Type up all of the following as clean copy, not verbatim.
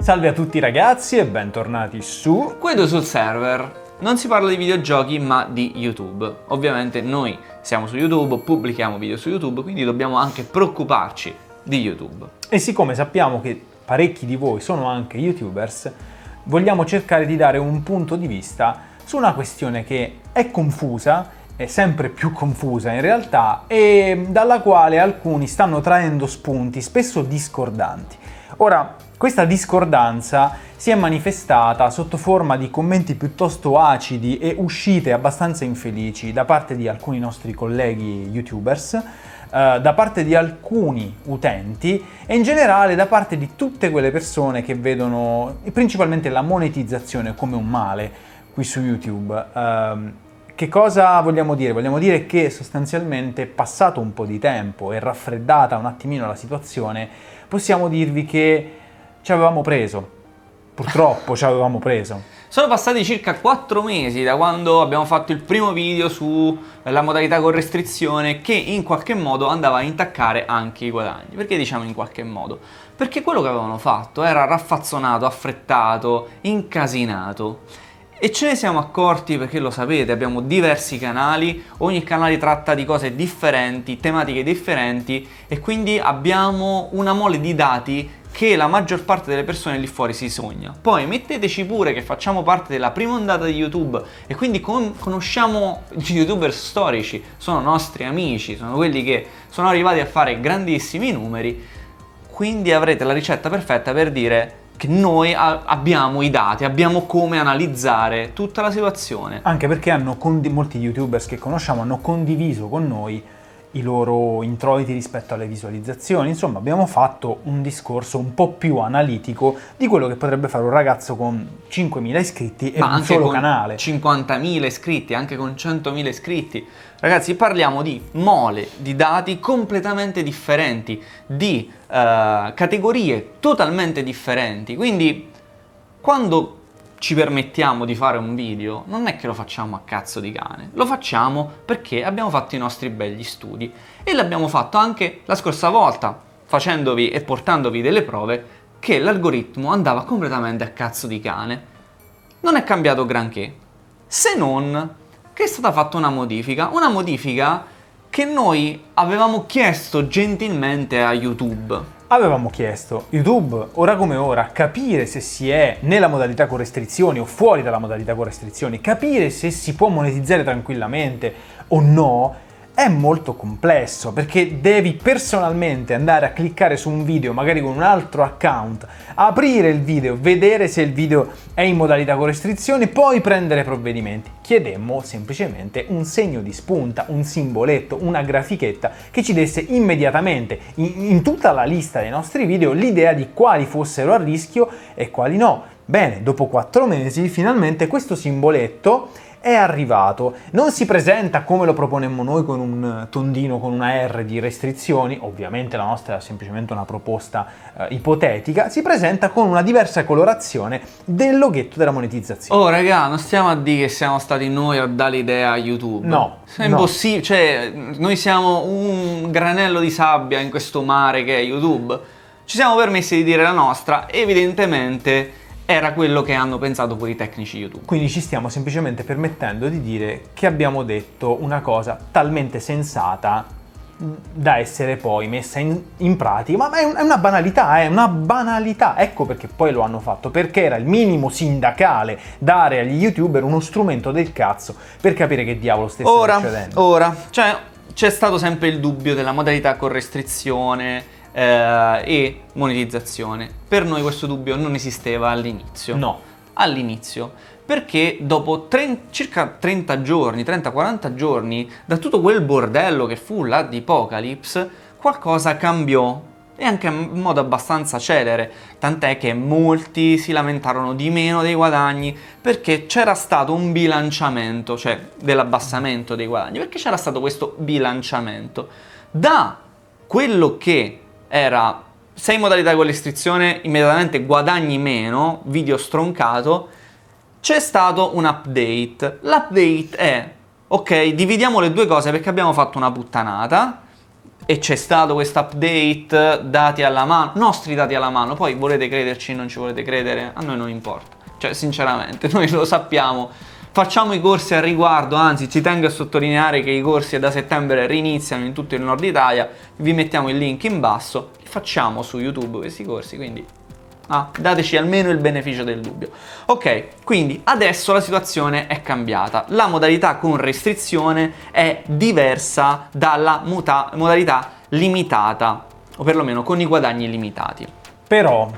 Salve a tutti ragazzi e bentornati su Guido sul server. Non si parla di videogiochi ma di YouTube. Ovviamente noi siamo su YouTube, pubblichiamo video su YouTube, quindi dobbiamo anche preoccuparci di YouTube. E siccome sappiamo che parecchi di voi sono anche YouTubers, vogliamo cercare di dare un punto di vista su una questione che è confusa, è sempre più confusa in realtà, e dalla quale alcuni stanno traendo spunti spesso discordanti. Ora, questa discordanza si è manifestata sotto forma di commenti piuttosto acidi e uscite abbastanza infelici da parte di alcuni nostri colleghi YouTubers, da parte di alcuni utenti e in generale da parte di tutte quelle persone che vedono principalmente la monetizzazione come un male qui su YouTube. Che cosa vogliamo dire? Vogliamo dire che sostanzialmente, passato un po' di tempo e raffreddata un attimino la situazione, possiamo dirvi che ci avevamo preso. Purtroppo ci avevamo preso. Sono passati circa 4 mesi da quando abbiamo fatto il primo video sulla modalità con restrizione che in qualche modo andava a intaccare anche i guadagni. Perché diciamo in qualche modo? Perché quello che avevano fatto era raffazzonato, affrettato, incasinato. E ce ne siamo accorti perché lo sapete, abbiamo diversi canali, ogni canale tratta di cose differenti, tematiche differenti e quindi abbiamo una mole di dati che la maggior parte delle persone lì fuori si sogna. Poi metteteci pure che facciamo parte della prima ondata di YouTube e quindi conosciamo gli YouTuber storici, sono nostri amici, sono quelli che sono arrivati a fare grandissimi numeri, quindi avrete la ricetta perfetta per dire che noi abbiamo i dati, abbiamo come analizzare tutta la situazione. Anche perché molti YouTubers che conosciamo hanno condiviso con noi i loro introiti rispetto alle visualizzazioni. Insomma, abbiamo fatto un discorso un po' più analitico di quello che potrebbe fare un ragazzo con 5.000 iscritti e un solo canale. 50.000 iscritti, anche con 100.000 iscritti. Ragazzi, parliamo di mole di dati completamente differenti, di categorie totalmente differenti. Quindi, quando ci permettiamo di fare un video, non è che lo facciamo a cazzo di cane, lo facciamo perché abbiamo fatto i nostri begli studi e l'abbiamo fatto anche la scorsa volta, facendovi e portandovi delle prove che l'algoritmo andava completamente a cazzo di cane. Non è cambiato granché, se non che è stata fatta una modifica che noi avevamo chiesto gentilmente a YouTube. Avevamo chiesto, YouTube, ora come ora, capire se si è nella modalità con restrizioni o fuori dalla modalità con restrizioni, capire se si può monetizzare tranquillamente o no, è molto complesso, perché devi personalmente andare a cliccare su un video, magari con un altro account, aprire il video, vedere se il video è in modalità con restrizioni, poi prendere provvedimenti. Chiedemmo semplicemente un segno di spunta, un simboletto, una grafichetta che ci desse immediatamente in tutta la lista dei nostri video l'idea di quali fossero a rischio e quali no. Bene, dopo 4 mesi finalmente questo simboletto è arrivato. Non si presenta come lo proponemmo noi con un tondino, con una R di restrizioni, ovviamente la nostra è semplicemente una proposta ipotetica, si presenta con una diversa colorazione del loghetto della monetizzazione. Oh raga, non stiamo a dire che siamo stati noi a dare l'idea a YouTube. No. È impossibile, cioè noi siamo un granello di sabbia in questo mare che è YouTube. Ci siamo permessi di dire la nostra, evidentemente era quello che hanno pensato pure i tecnici YouTube. Quindi ci stiamo semplicemente permettendo di dire che abbiamo detto una cosa talmente sensata da essere poi messa in pratica, ma è una banalità, ecco perché poi lo hanno fatto, perché era il minimo sindacale dare agli YouTuber uno strumento del cazzo per capire che diavolo stesse succedendo. Ora, cioè c'è stato sempre il dubbio della modalità con restrizione e monetizzazione. Per noi questo dubbio non esisteva all'inizio. No. All'inizio, perché dopo circa 30-40 giorni da tutto quel bordello che fu la di Apocalypse, qualcosa cambiò e anche in modo abbastanza celere, tant'è che molti si lamentarono di meno dei guadagni perché c'era stato un bilanciamento, cioè dell'abbassamento dei guadagni, perché c'era stato questo bilanciamento da quello che era sei in modalità con restrizione, immediatamente guadagni meno, video stroncato. C'è stato un update. L'update è, ok, dividiamo le due cose perché abbiamo fatto una puttanata e c'è stato questo update, dati alla mano, nostri dati alla mano, poi volete crederci, non ci volete credere, a noi non importa, cioè sinceramente noi lo sappiamo, facciamo i corsi al riguardo, anzi ci tengo a sottolineare che i corsi da settembre riniziano in tutto il nord Italia, vi mettiamo il link in basso, li facciamo su YouTube questi corsi, quindi dateci almeno il beneficio del dubbio. Ok, quindi adesso la situazione è cambiata. La modalità con restrizione è diversa dalla modalità limitata, o perlomeno con i guadagni limitati. Però,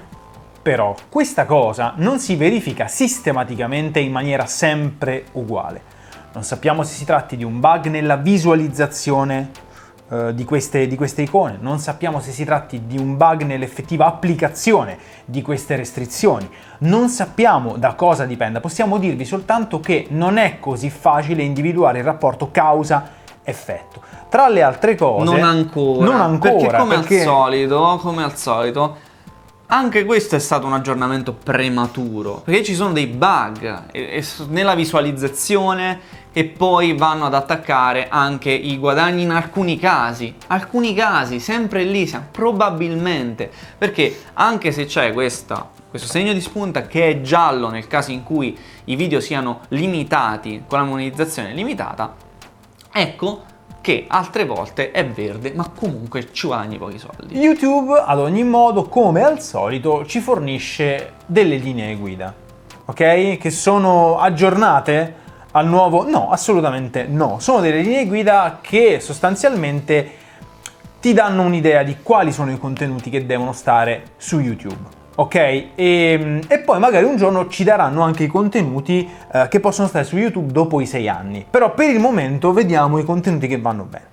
questa cosa non si verifica sistematicamente in maniera sempre uguale. Non sappiamo se si tratti di un bug nella visualizzazione di queste icone, non sappiamo se si tratti di un bug nell'effettiva applicazione di queste restrizioni, non sappiamo da cosa dipenda, possiamo dirvi soltanto che non è così facile individuare il rapporto causa-effetto. Tra le altre cose... Non ancora, perché come al solito, anche questo è stato un aggiornamento prematuro, perché ci sono dei bug nella visualizzazione e poi vanno ad attaccare anche i guadagni in alcuni casi, sempre lì, probabilmente, perché anche se c'è questo segno di spunta che è giallo nel caso in cui i video siano limitati, con la monetizzazione limitata, ecco che altre volte è verde, ma comunque ci guadagni pochi soldi. YouTube, ad ogni modo, come al solito, ci fornisce delle linee guida, ok? Che sono aggiornate al nuovo... No, assolutamente no. Sono delle linee guida che sostanzialmente ti danno un'idea di quali sono i contenuti che devono stare su YouTube. Ok? E poi magari un giorno ci daranno anche i contenuti che possono stare su YouTube dopo i 6 anni. Però per il momento vediamo i contenuti che vanno bene.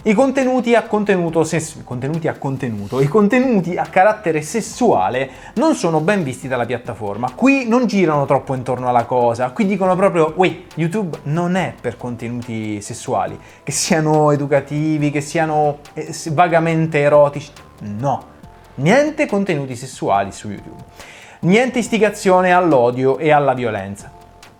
I contenuti a carattere sessuale non sono ben visti dalla piattaforma. Qui non girano troppo intorno alla cosa. Qui dicono proprio, uè, YouTube non è per contenuti sessuali, che siano educativi, che siano vagamente erotici. No. Niente contenuti sessuali su YouTube, niente istigazione all'odio e alla violenza.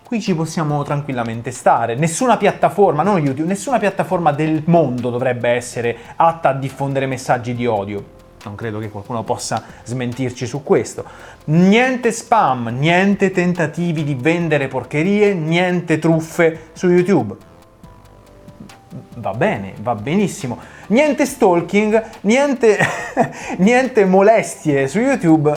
Qui ci possiamo tranquillamente stare. Nessuna piattaforma, non YouTube, nessuna piattaforma del mondo dovrebbe essere atta a diffondere messaggi di odio. Non credo che qualcuno possa smentirci su questo. Niente spam, niente tentativi di vendere porcherie, niente truffe su YouTube. Va bene, va benissimo. Niente stalking, niente molestie su YouTube.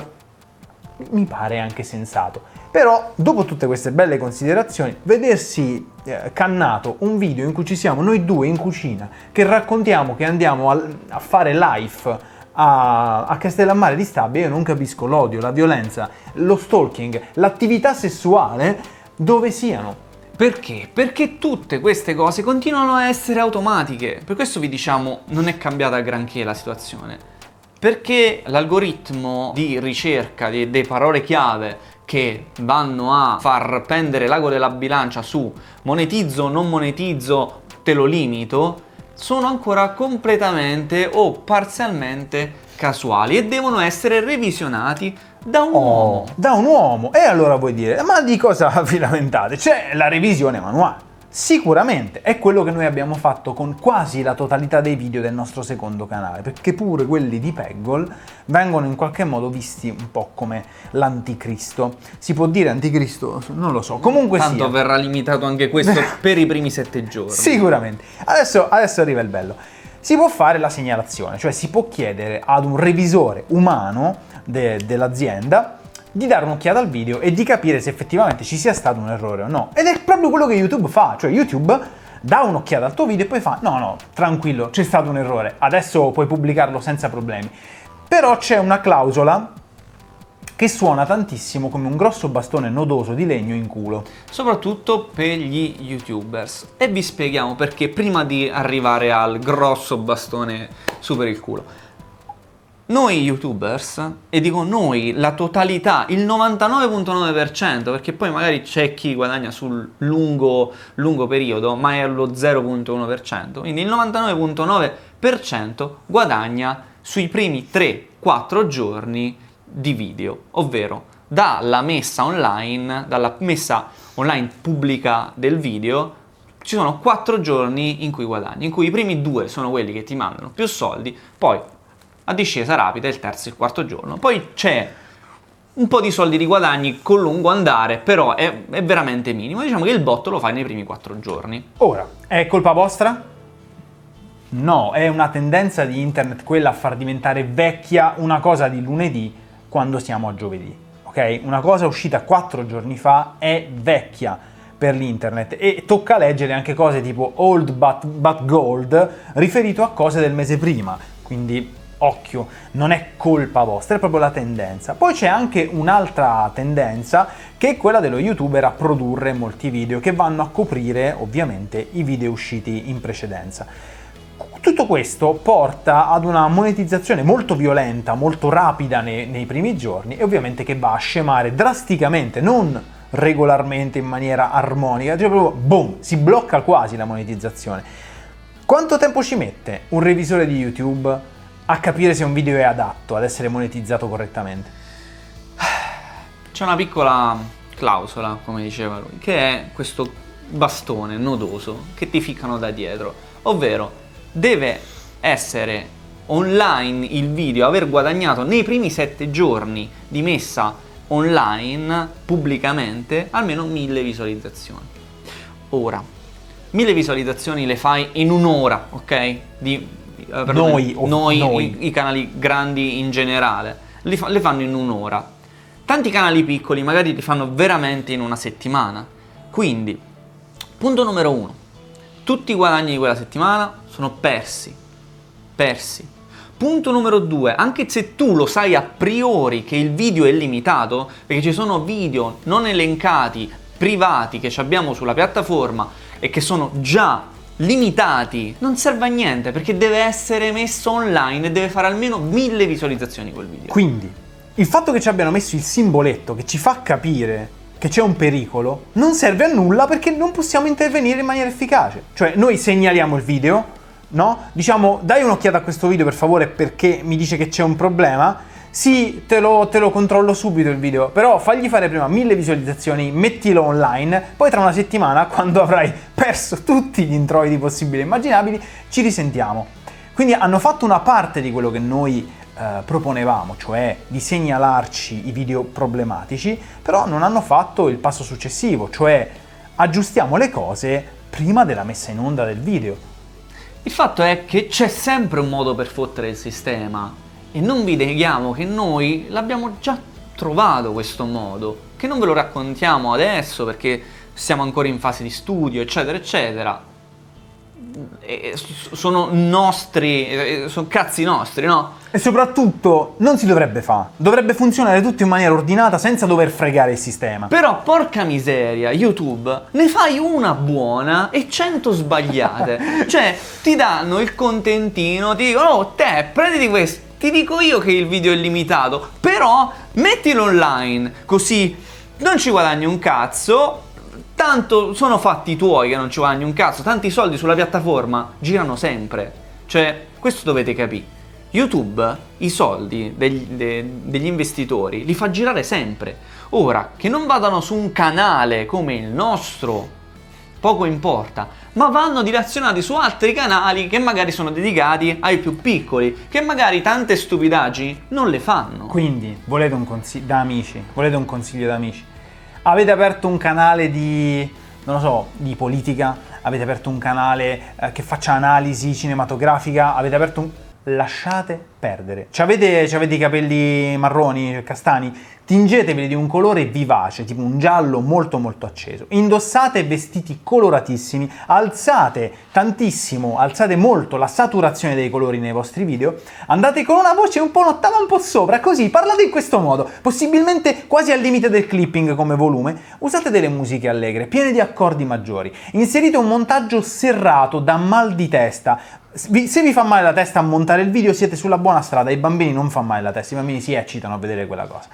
Mi pare anche sensato. Però, dopo tutte queste belle considerazioni, vedersi cannato un video in cui ci siamo noi due in cucina, che raccontiamo che andiamo a fare live a Castellammare di Stabia, io non capisco l'odio, la violenza, lo stalking, l'attività sessuale, dove siano. Perché? Perché tutte queste cose continuano a essere automatiche. Per questo vi diciamo, non è cambiata granché la situazione. Perché l'algoritmo di ricerca delle parole chiave che vanno a far pendere l'ago della bilancia su monetizzo, non monetizzo, te lo limito, sono ancora completamente o parzialmente casuali e devono essere revisionati da un uomo. Da un uomo. E allora vuoi dire, ma di cosa vi lamentate? C'è la revisione manuale. Sicuramente è quello che noi abbiamo fatto con quasi la totalità dei video del nostro secondo canale, perché pure quelli di Peggle vengono in qualche modo visti un po' come l'anticristo. Si può dire anticristo? Non lo so. Comunque tanto verrà limitato anche questo per i primi 7 giorni. Sicuramente. Adesso arriva il bello. Si può fare la segnalazione, cioè si può chiedere ad un revisore umano dell'azienda di dare un'occhiata al video e di capire se effettivamente ci sia stato un errore o no. Ed è proprio quello che YouTube fa, cioè YouTube dà un'occhiata al tuo video e poi fa no, tranquillo, c'è stato un errore, adesso puoi pubblicarlo senza problemi. Però c'è una clausola che suona tantissimo come un grosso bastone nodoso di legno in culo. Soprattutto per gli YouTubers. E vi spieghiamo perché prima di arrivare al grosso bastone su per il culo. Noi YouTubers, e dico noi, la totalità, il 99,9%, perché poi magari c'è chi guadagna sul lungo periodo, ma è allo 0,1%, quindi il 99,9% guadagna sui primi 3-4 giorni di video, ovvero dalla messa online pubblica del video, ci sono 4 giorni in cui guadagni, in cui i primi 2 sono quelli che ti mandano più soldi, poi a discesa rapida il terzo e il quarto giorno, poi c'è un po' di soldi di guadagni con lungo andare, però è veramente minimo. Diciamo che il botto lo fai nei primi 4 giorni. Ora, è colpa vostra? No, è una tendenza di internet quella a far diventare vecchia una cosa di lunedì quando siamo a giovedì, ok? Una cosa uscita 4 giorni fa è vecchia per l'internet e tocca leggere anche cose tipo old but gold riferito a cose del mese prima, quindi occhio, non è colpa vostra, è proprio la tendenza. Poi c'è anche un'altra tendenza che è quella dello youtuber a produrre molti video che vanno a coprire ovviamente i video usciti in precedenza. Tutto questo porta ad una monetizzazione molto violenta, molto rapida nei primi giorni e ovviamente che va a scemare drasticamente, non regolarmente in maniera armonica, cioè proprio boom, si blocca quasi la monetizzazione. Quanto tempo ci mette un revisore di YouTube a capire se un video è adatto ad essere monetizzato correttamente? C'è una piccola clausola, come diceva lui, che è questo bastone nodoso che ti ficcano da dietro, ovvero deve essere online il video, aver guadagnato nei primi 7 giorni di messa online pubblicamente almeno 1000 visualizzazioni. Ora, 1000 visualizzazioni le fai in un'ora, ok? Noi. I canali grandi in generale le fanno in un'ora. Tanti canali piccoli magari li fanno veramente in una settimana. Quindi, punto numero 1, tutti i guadagni di quella settimana sono persi. Punto numero 2, anche se tu lo sai a priori che il video è limitato, perché ci sono video non elencati, privati, che abbiamo sulla piattaforma e che sono già limitati, non serve a niente perché deve essere messo online e deve fare almeno 1000 visualizzazioni quel video. Quindi il fatto che ci abbiano messo il simboletto che ci fa capire che c'è un pericolo non serve a nulla perché non possiamo intervenire in maniera efficace. Cioè noi segnaliamo il video, no? Diciamo dai un'occhiata a questo video per favore perché mi dice che c'è un problema. Sì, te lo controllo subito il video, però fagli fare prima 1000 visualizzazioni, mettilo online, poi tra una settimana, quando avrai perso tutti gli introiti possibili e immaginabili, ci risentiamo. Quindi hanno fatto una parte di quello che noi proponevamo, cioè di segnalarci i video problematici, però non hanno fatto il passo successivo, cioè aggiustiamo le cose prima della messa in onda del video. Il fatto è che c'è sempre un modo per fottere il sistema. E non vi neghiamo che noi l'abbiamo già trovato questo modo, che non ve lo raccontiamo adesso perché siamo ancora in fase di studio, eccetera, eccetera. E sono nostri, sono cazzi nostri, no? E soprattutto non si dovrebbe fare, dovrebbe funzionare tutto in maniera ordinata senza dover fregare il sistema. Però porca miseria, YouTube, ne fai una buona e 100 sbagliate. Cioè, ti danno il contentino, ti dicono, oh te, prenditi questo. Ti dico io che il video è limitato, però mettilo online, così non ci guadagni un cazzo, tanto sono fatti tuoi che non ci guadagni un cazzo, tanti soldi sulla piattaforma girano sempre. Cioè, questo dovete capire. YouTube i soldi degli investitori li fa girare sempre. Ora, che non vadano su un canale come il nostro, poco importa, ma vanno direzionati su altri canali che magari sono dedicati ai più piccoli, che magari tante stupidaggini non le fanno. Quindi, volete un consiglio da amici? Volete un consiglio da amici? Avete aperto un canale di, non lo so, di politica? Avete aperto un canale che faccia analisi cinematografica? Avete aperto un... Lasciate perdere. C'avete i capelli marroni, castani? Tingeteveli di un colore vivace, tipo un giallo molto molto acceso. Indossate vestiti coloratissimi, alzate molto la saturazione dei colori nei vostri video, andate con una voce un po' un'ottava un po' sopra, così parlate in questo modo, possibilmente quasi al limite del clipping come volume, usate delle musiche allegre, piene di accordi maggiori, inserite un montaggio serrato da mal di testa. Se vi fa male la testa a montare il video siete sulla buona strada, ai bambini non fa male la testa, i bambini si eccitano a vedere quella cosa.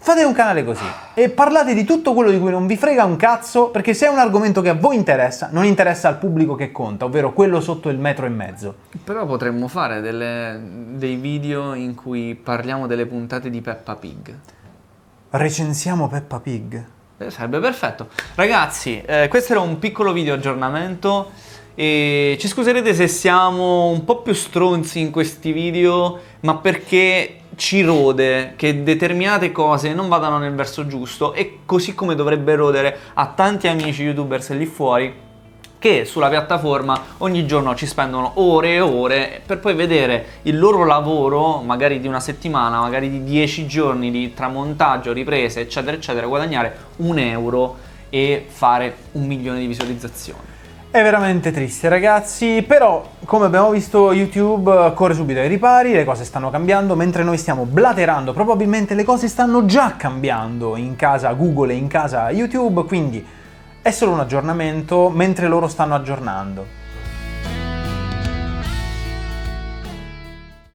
Fate un canale così e parlate di tutto quello di cui non vi frega un cazzo, perché se è un argomento che a voi interessa, non interessa al pubblico che conta, ovvero quello sotto il 1,5 metri. Però potremmo fare dei video in cui parliamo delle puntate di Peppa Pig. Recensiamo Peppa Pig. Sarebbe perfetto. Ragazzi, questo era un piccolo video aggiornamento e ci scuserete se siamo un po' più stronzi in questi video, ma perché ci rode che determinate cose non vadano nel verso giusto, e così come dovrebbe rodere a tanti amici youtubers lì fuori che sulla piattaforma ogni giorno ci spendono ore e ore per poi vedere il loro lavoro, magari di una settimana, magari di 10 giorni tra montaggio, riprese, eccetera, eccetera, guadagnare €1 e fare 1 milione di visualizzazioni. È veramente triste, ragazzi, però come abbiamo visto YouTube corre subito ai ripari, le cose stanno cambiando, mentre noi stiamo blaterando, probabilmente le cose stanno già cambiando in casa Google e in casa YouTube, quindi è solo un aggiornamento mentre loro stanno aggiornando.